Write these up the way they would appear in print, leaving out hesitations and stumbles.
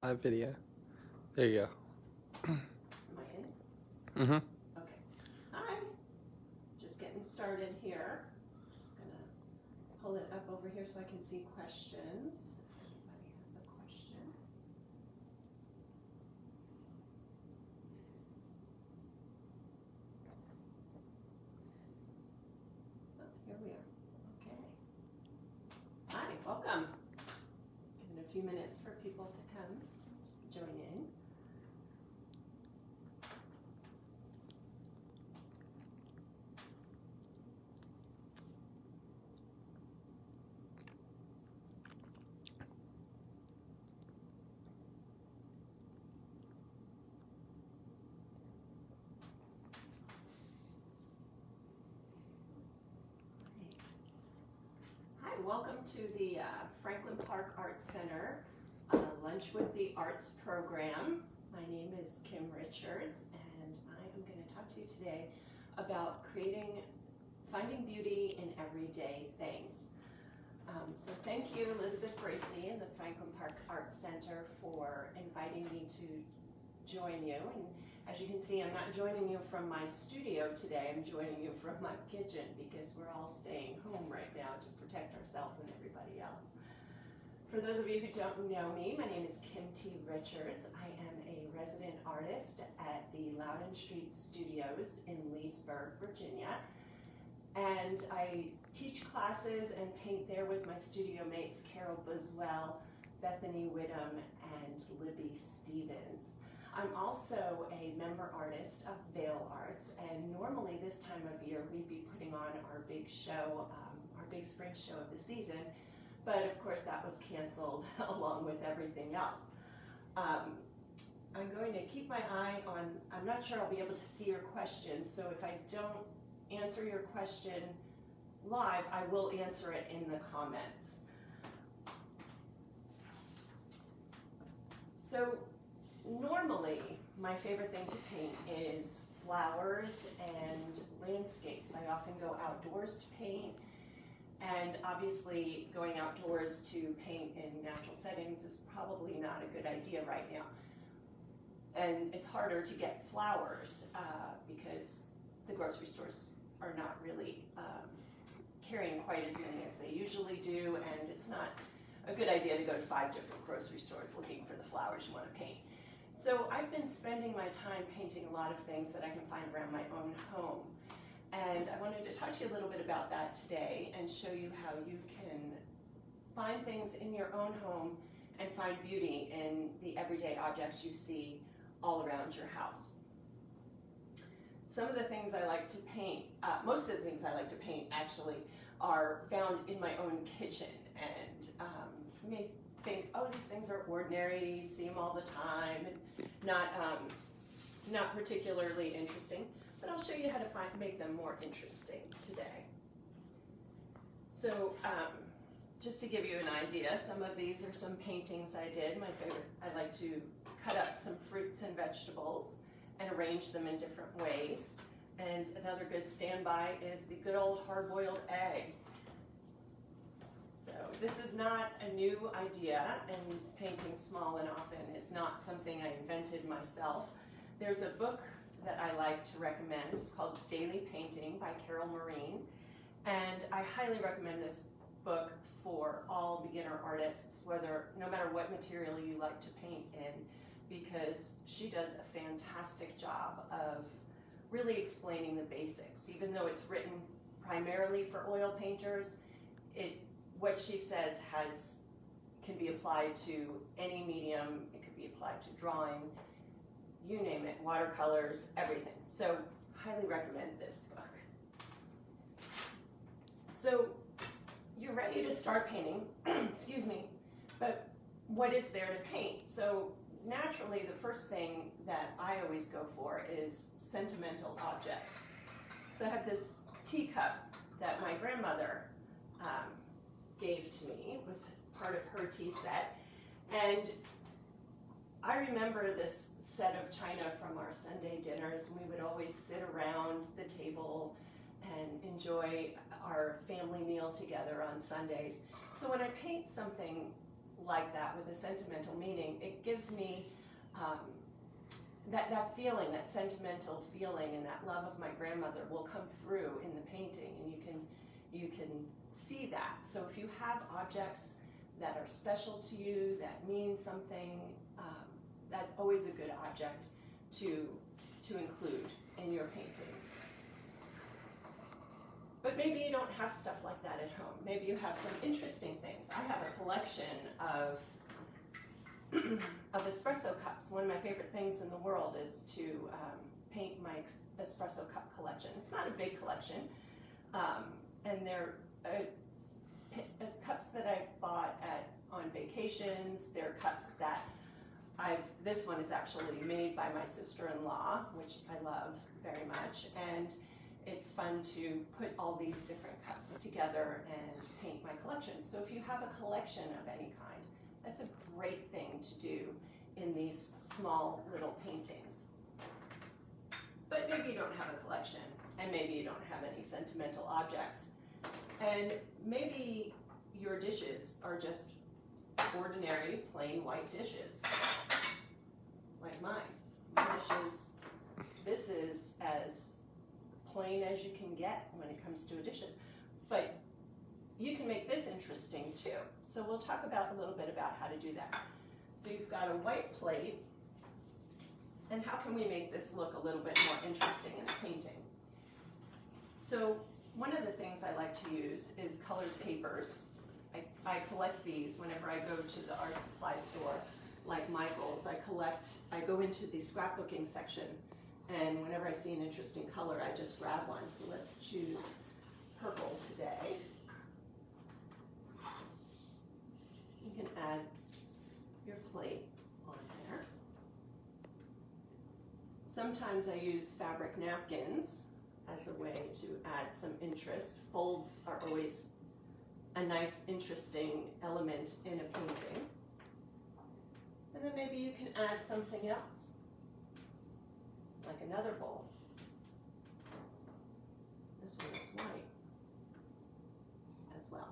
Live video. There you go. Am I in? Mm-hmm. Okay. Hi. Just getting started here. Just gonna pull it up over here so I can see questions. If anybody has a question. Oh, here we are. Okay. Hi, welcome. Giving a few minutes for people to come join in. Hi, welcome to the Franklin Park Arts Center Lunch with the Arts program. My name is Kim Richards, and I am going to talk to you today about finding beauty in everyday things. So thank you, Elizabeth Bracey and the Franklin Park Arts Center, for inviting me to join you. And as you can see, I'm not joining you from my studio today, I'm joining you from my kitchen because we're all staying home right now to protect ourselves and everybody else. For those of you who don't know me, my name is Kim T. Richards. I am a resident artist at the Loudoun Street Studios in Leesburg, Virginia. And I teach classes and paint there with my studio mates Carol Buswell, Bethany Whittam, and Libby Stevens. I'm also a member artist of Veil Arts, and normally this time of year we'd be putting on our big show, our big spring show of the season, but of course that was canceled along with everything else. I'm going to keep my eye on, I'm not sure I'll be able to see your questions, so if I don't answer your question live, I will answer it in the comments. So normally my favorite thing to paint is flowers and landscapes. I often go outdoors to paint, and obviously going outdoors to paint in natural settings is probably not a good idea right now. And it's harder to get flowers because the grocery stores are not really carrying quite as many as they usually do, and it's not a good idea to go to 5 different grocery stores looking for the flowers you want to paint. So I've been spending my time painting a lot of things that I can find around my own home. And I wanted to talk to you a little bit about that today and show you how you can find things in your own home and find beauty in the everyday objects you see all around your house. Some of the things I like to paint, most of the things I like to paint actually, are found in my own kitchen. And you may think, oh, these things are ordinary, you see them all the time, and not particularly interesting. But I'll show you how to make them more interesting today. So just to give you an idea, some of these are some paintings I did. My favorite, I like to cut up some fruits and vegetables and arrange them in different ways. And another good standby is the good old hard-boiled egg. So this is not a new idea, and painting small and often is not something I invented myself. There's a book that I like to recommend. It's called Daily Painting by Maureen, and I highly recommend this book for all beginner artists, no matter what material you like to paint in, because she does a fantastic job of really explaining the basics. Even though it's written primarily for oil painters, what she says can be applied to any medium. It could be applied to drawing, you name it, watercolors, everything. So highly recommend this book. So you're ready to start painting, excuse me, but what is there to paint? So naturally, the first thing that I always go for is sentimental objects. So I have this teacup that my grandmother gave to me. It was part of her tea set. And I remember this set of china from our Sunday dinners, and we would always sit around the table and enjoy our family meal together on Sundays. So when I paint something like that with a sentimental meaning, it gives me that feeling, that sentimental feeling, and that love of my grandmother will come through in the painting, and you can see that. So if you have objects that are special to you, that mean something, that's always a good object to include in your paintings. But maybe you don't have stuff like that at home. Maybe you have some interesting things. I have a collection of espresso cups. One of my favorite things in the world is to paint my espresso cup collection. It's not a big collection, and they're cups that I've bought on vacations. They're cups that this one is actually made by my sister-in-law, which I love very much, and it's fun to put all these different cups together and paint my collection. So if you have a collection of any kind, that's a great thing to do in these small little paintings. But maybe you don't have a collection, and maybe you don't have any sentimental objects, and maybe your dishes are just ordinary, plain white dishes, like mine. My dishes, this is as plain as you can get when it comes to dishes, but you can make this interesting too. So we'll talk a little bit about how to do that. So you've got a white plate, and how can we make this look a little bit more interesting in a painting? So one of the things I like to use is colored papers. I collect these whenever I go to the art supply store, like Michael's. I go into the scrapbooking section, and whenever I see an interesting color, I just grab one. So let's choose purple today. You can add your plate on there. Sometimes I use fabric napkins as a way to add some interest. Folds are always a nice, interesting element in a painting. And then maybe you can add something else, like another bowl. This one is white as well.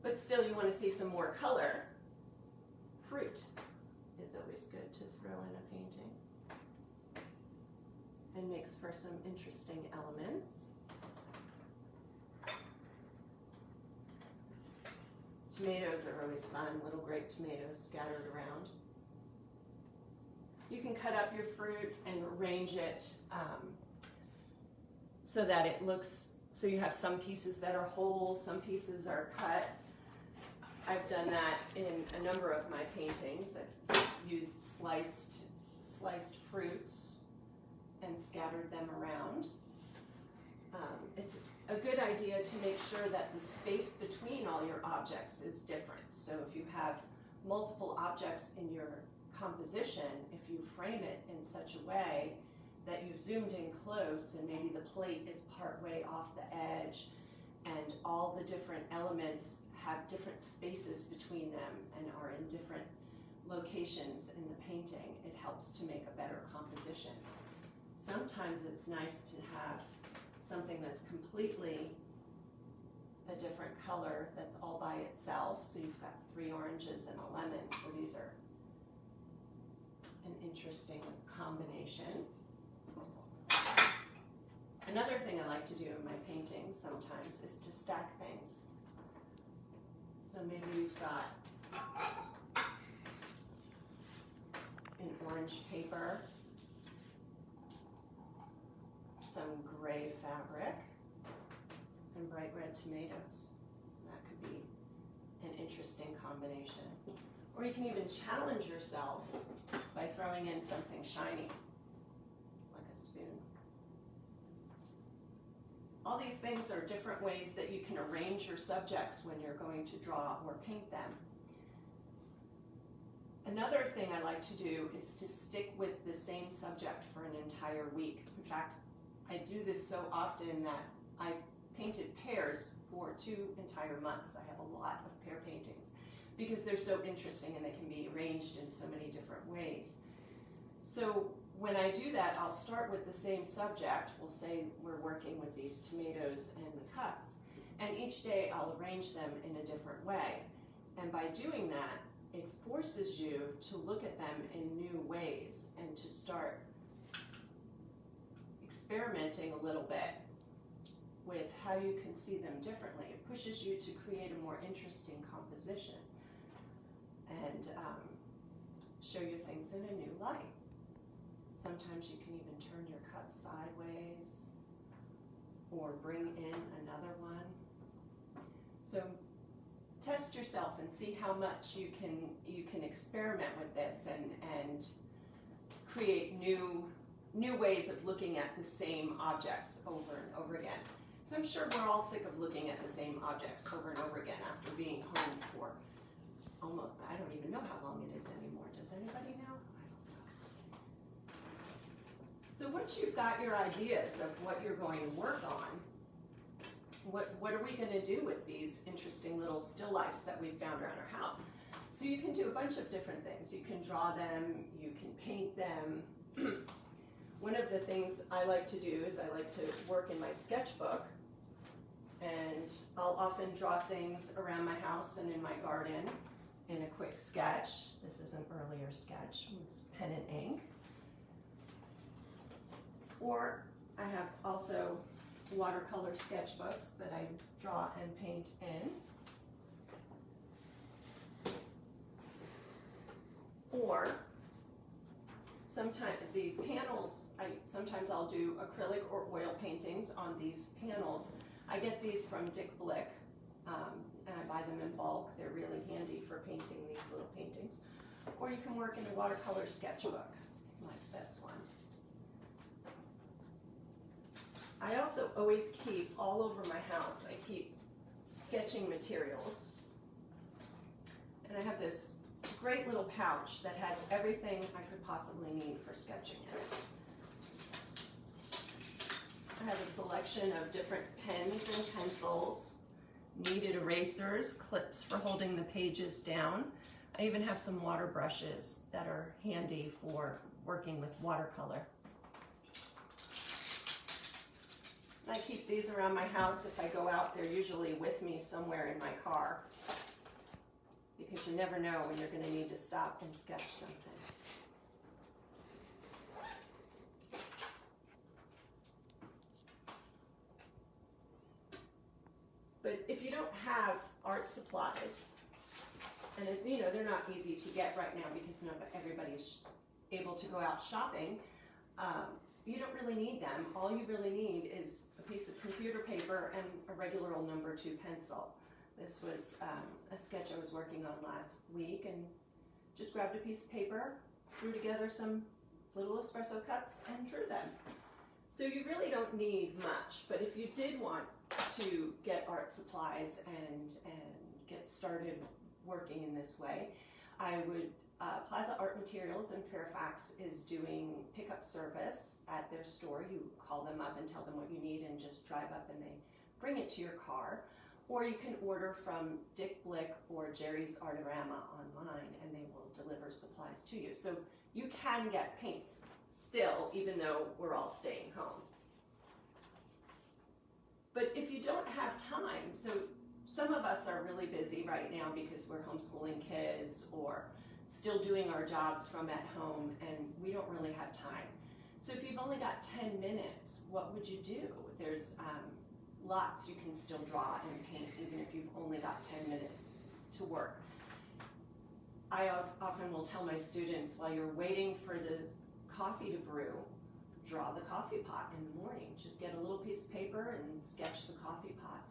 But still, you want to see some more color. Fruit is always good to throw in a painting, and makes for some interesting elements. Tomatoes are always fun, little grape tomatoes scattered around. You can cut up your fruit and arrange it so that it looks, so you have some pieces that are whole, some pieces are cut. I've done that in a number of my paintings. I've used sliced fruits and scattered them around. It's a good idea to make sure that the space between all your objects is different. So if you have multiple objects in your composition, if you frame it in such a way that you've zoomed in close and maybe the plate is part way off the edge and all the different elements have different spaces between them and are in different locations in the painting, it helps to make a better composition. Sometimes it's nice to have something that's completely a different color that's all by itself. So you've got 3 oranges and a lemon. So these are an interesting combination. Another thing I like to do in my paintings sometimes is to stack things. So maybe you've got an orange paper, some gray fabric, and bright red tomatoes. That could be an interesting combination. Or you can even challenge yourself by throwing in something shiny, like a spoon. All these things are different ways that you can arrange your subjects when you're going to draw or paint them. Another thing I like to do is to stick with the same subject for an entire week. In fact, I do this so often that I've painted pears for 2 entire months. I have a lot of pear paintings because they're so interesting and they can be arranged in so many different ways. So when I do that, I'll start with the same subject. We'll say we're working with these tomatoes and the cups. And each day I'll arrange them in a different way. And by doing that, it forces you to look at them in new ways and to start experimenting a little bit with how you can see them differently. It pushes you to create a more interesting composition and show you things in a new light. Sometimes you can even turn your cup sideways or bring in another one. So test yourself and see how much you can experiment with this and create new ways of looking at the same objects over and over again. So I'm sure we're all sick of looking at the same objects over and over again after being home for almost, I don't even know how long it is anymore. Does anybody know? I don't know. So once you've got your ideas of what you're going to work on, what are we going to do with these interesting little still lifes that we've found around our house? So you can do a bunch of different things. You can draw them, you can paint them. One of the things I like to do is I like to work in my sketchbook, and I'll often draw things around my house and in my garden in a quick sketch. This is an earlier sketch with pen and ink. Or I have also watercolor sketchbooks that I draw and paint in. Or sometimes the panels, sometimes I'll do acrylic or oil paintings on these panels. I get these from Dick Blick, and I buy them in bulk. They're really handy for painting these little paintings. Or you can work in a watercolor sketchbook, like this one. I also always keep, all over my house, I keep sketching materials. And I have this great little pouch that has everything I could possibly need for sketching in it. I have a selection of different pens and pencils, kneaded erasers, clips for holding the pages down. I even have some water brushes that are handy for working with watercolor. I keep these around my house. If I go out, they're usually with me somewhere in my car, because you never know when you're going to need to stop and sketch something. But if you don't have art supplies, and you know, they're not easy to get right now because not everybody's able to go out shopping, you don't really need them. All you really need is a piece of computer paper and a regular old number 2 pencil. This was a sketch I was working on last week, and just grabbed a piece of paper, threw together some little espresso cups, and drew them. So you really don't need much, but if you did want to get art supplies and get started working in this way, I would, Plaza Art Materials in Fairfax is doing pickup service at their store. You call them up and tell them what you need and just drive up and they bring it to your car. Or you can order from Dick Blick or Jerry's Artorama online and they will deliver supplies to you. So you can get paints still, even though we're all staying home. But if you don't have time, so some of us are really busy right now because we're homeschooling kids or still doing our jobs from at home, and we don't really have time. So if you've only got 10 minutes, what would you do? There's lots you can still draw and paint, even if you've only got 10 minutes to work. I often will tell my students, while you're waiting for the coffee to brew, draw the coffee pot in the morning. Just get a little piece of paper and sketch the coffee pot.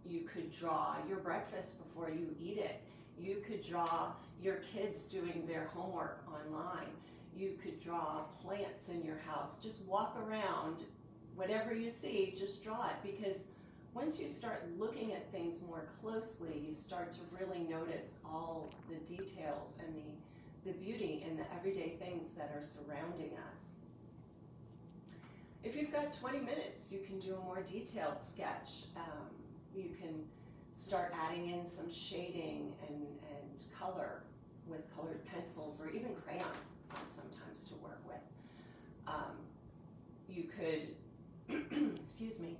You could draw your breakfast before you eat it. You could draw your kids doing their homework online. You could draw plants in your house. Just walk around, whatever you see, just draw it, because once you start looking at things more closely, you start to really notice all the details and the beauty in the everyday things that are surrounding us. If you've got 20 minutes, you can do a more detailed sketch. You can start adding in some shading and color with colored pencils or even crayons, fun sometimes to work with. You could, excuse me,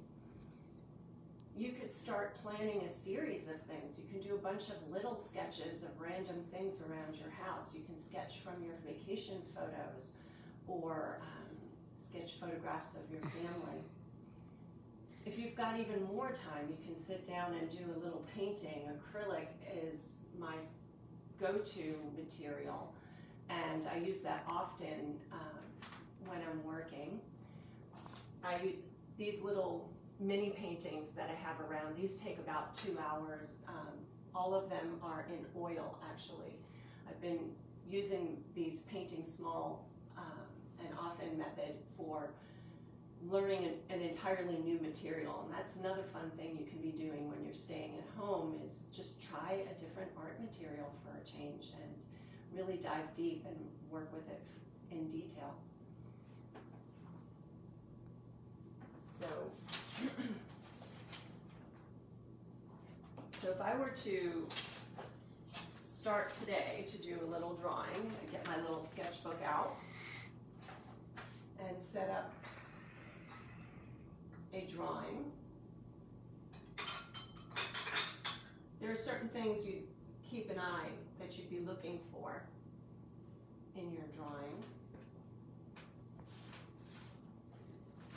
you could start planning a series of things. You can do a bunch of little sketches of random things around your house. You can sketch from your vacation photos or sketch photographs of your family. If you've got even more time, you can sit down and do a little painting. Acrylic is my go-to material, and I use that often when I'm working. These little mini paintings that I have around, these take about 2 hours. All of them are in oil, actually. I've been using these painting small and often method for learning an entirely new material, and that's another fun thing you can be doing when you're staying at home, is just try a different art material for a change and really dive deep and work with it in detail. So if I were to start today to do a little drawing, I get my little sketchbook out and set up a drawing. There are certain things you keep an eye that you'd be looking for in your drawing.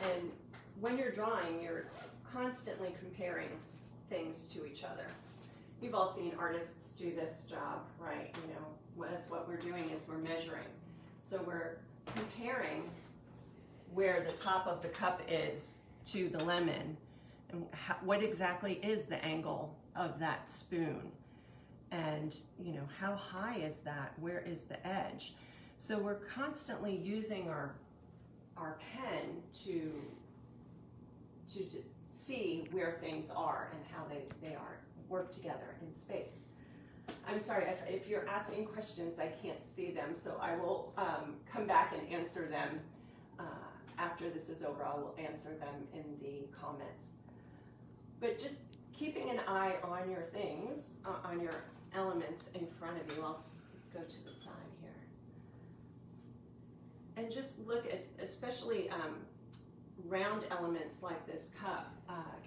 And when you're drawing, you're constantly comparing things to each other. You've all seen artists do this job, right? You know, what we're doing is we're measuring. So we're comparing where the top of the cup is to the lemon, and what exactly is the angle of that spoon, and you know, how high is that, where is the edge. So we're constantly using our pen to see where things are and how they are work together in space. I'm sorry, if you're asking questions, I can't see them, so I will come back and answer them after this is over. I will answer them in the comments. But just keeping an eye on your things, on your elements in front of you. I'll go to the side here. And just look at, especially round elements like this cup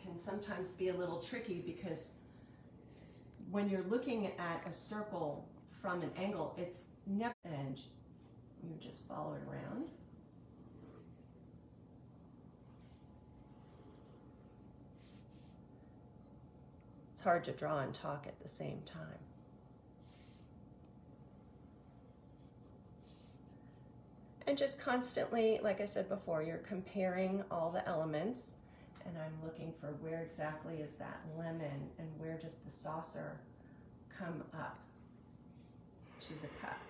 can sometimes be a little tricky, because when you're looking at a circle from an angle, it's never edge. You just follow it around. It's hard to draw and talk at the same time. And just constantly, like I said before, you're comparing all the elements, and I'm looking for where exactly is that lemon and where does the saucer come up to the cup.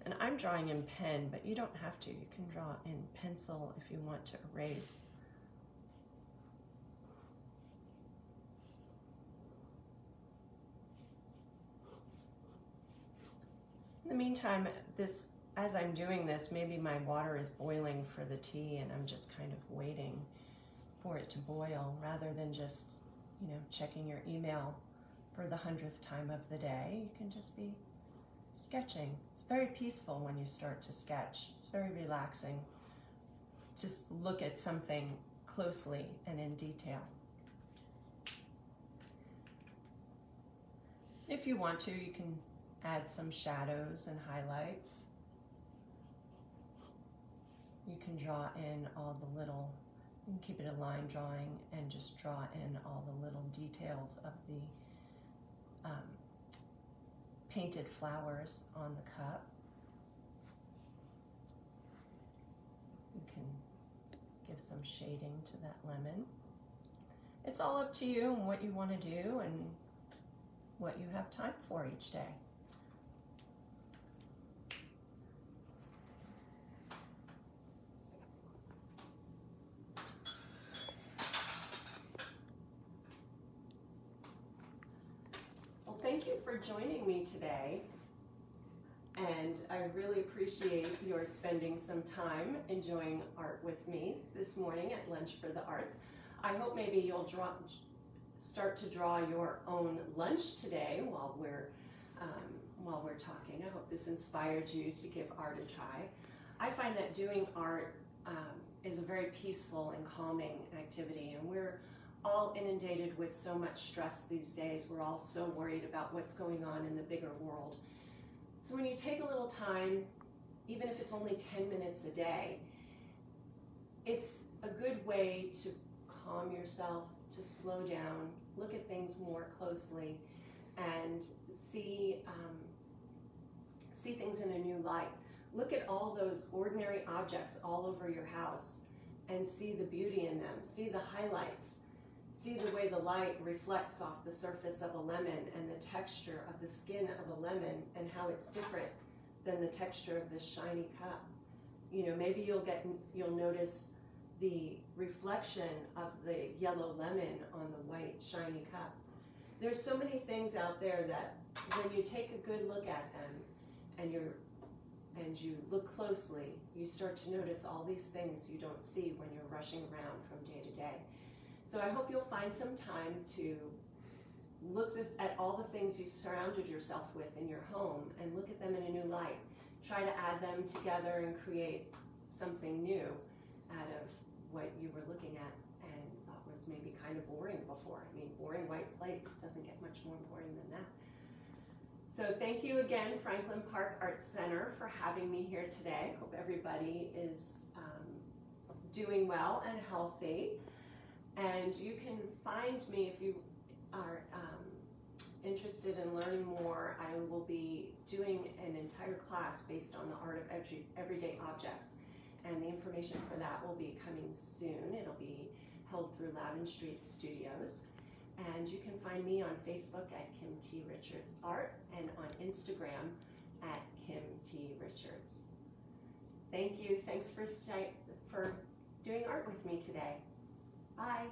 And I'm drawing in pen, but you don't have to. You can draw in pencil if you want to erase. In the meantime, as I'm doing this, maybe my water is boiling for the tea and I'm just kind of waiting for it to boil, rather than just, you know, checking your email for the 100th time of the day. You can just be sketching. It's very peaceful when you start to sketch. It's very relaxing. Just look at something closely and in detail. If you want to, you can add some shadows and highlights. You can draw in all the little, you can keep it a line drawing and just draw in all the little details of the painted flowers on the cup. You can give some shading to that lemon. It's all up to you and what you want to do and what you have time for each day. Thank you for joining me today, and I really appreciate your spending some time enjoying art with me this morning at Lunch for the Arts. I hope maybe you'll start to draw your own lunch today while we're talking. I hope this inspired you to give art a try. I find that doing art is a very peaceful and calming activity, and we're all inundated with so much stress these days. We're all so worried about what's going on in the bigger world. So when you take a little time, even if it's only 10 minutes a day, it's a good way to calm yourself, to slow down, look at things more closely, and see things in a new light. Look at all those ordinary objects all over your house and see the beauty in them, see the highlights, see the way the light reflects off the surface of a lemon and the texture of the skin of a lemon and how it's different than the texture of this shiny cup. You know, maybe you'll notice the reflection of the yellow lemon on the white shiny cup. There's so many things out there that when you take a good look at them and you look closely, you start to notice all these things you don't see when you're rushing around from day to day. So I hope you'll find some time to look at all the things you've surrounded yourself with in your home and look at them in a new light. Try to add them together and create something new out of what you were looking at and thought was maybe kind of boring before. I mean, boring white plates doesn't get much more boring than that. So thank you again, Franklin Park Arts Center, for having me here today. Hope everybody is doing well and healthy. And you can find me if you are interested in learning more. I will be doing an entire class based on the art of everyday objects. And the information for that will be coming soon. It'll be held through Loudoun Street Studios. And you can find me on Facebook at Kim T. Richards Art and on Instagram at Kim T. Richards. Thank you. Thanks for doing art with me today. Bye.